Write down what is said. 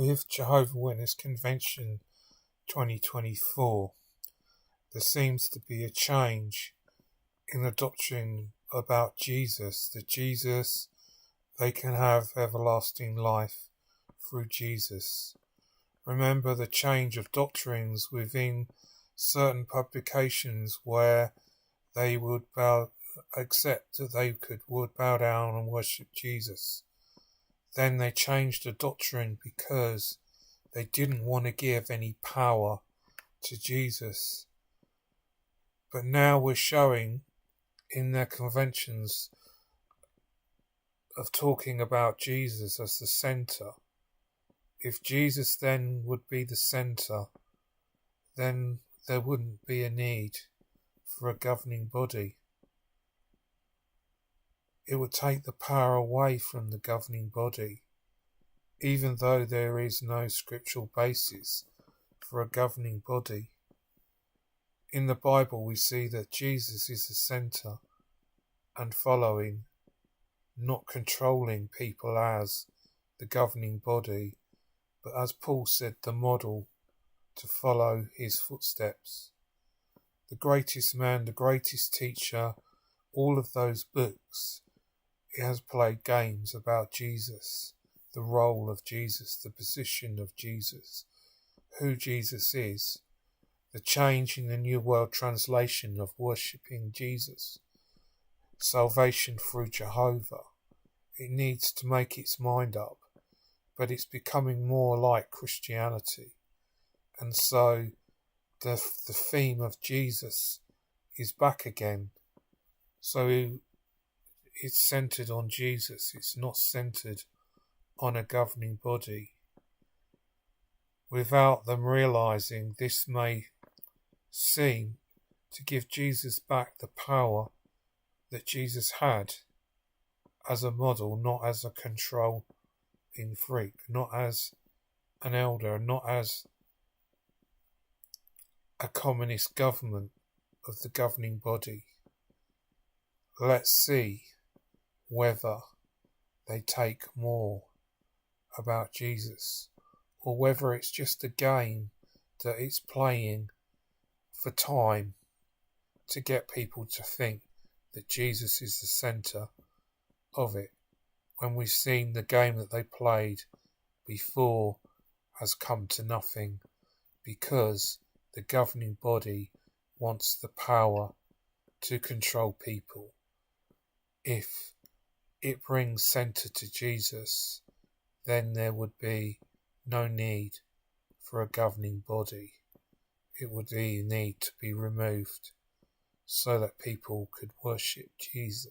With Jehovah Witness Convention 2024, there seems to be a change in the doctrine about Jesus, that Jesus, they can have everlasting life through Jesus. Remember the change of doctrines within certain publications where they would accept that they would bow down and worship Jesus. Then they changed the doctrine because they didn't want to give any power to Jesus. But now we're showing in their conventions of talking about Jesus as the centre. If Jesus then would be the centre, then there wouldn't be a need for a governing body. It would take the power away from the governing body, even though there is no scriptural basis for a governing body. In the Bible we see that Jesus is the centre and following, not controlling people as the governing body, but as Paul said, the model to follow his footsteps. The greatest man, the greatest teacher, all of those books, it has played games about Jesus, the role of Jesus, the position of Jesus, who Jesus is, the change in the New World Translation of worshipping Jesus, salvation through Jehovah. It needs to make its mind up, but it's becoming more like Christianity. And so the theme of Jesus is back again. So it's centred on Jesus. It's not centred on a governing body. Without them realising, this may seem to give Jesus back the power that Jesus had as a model, not as a controlling freak, not as an elder, not as a communist government of the governing body. Let's see whether they take more about Jesus, or whether it's just a game that it's playing for time to get people to think that Jesus is the centre of it, when we've seen the game that they played before has come to nothing, because the governing body wants the power to control people. If it brings centre to Jesus, then there would be no need for a governing body. It would need to be removed so that people could worship Jesus.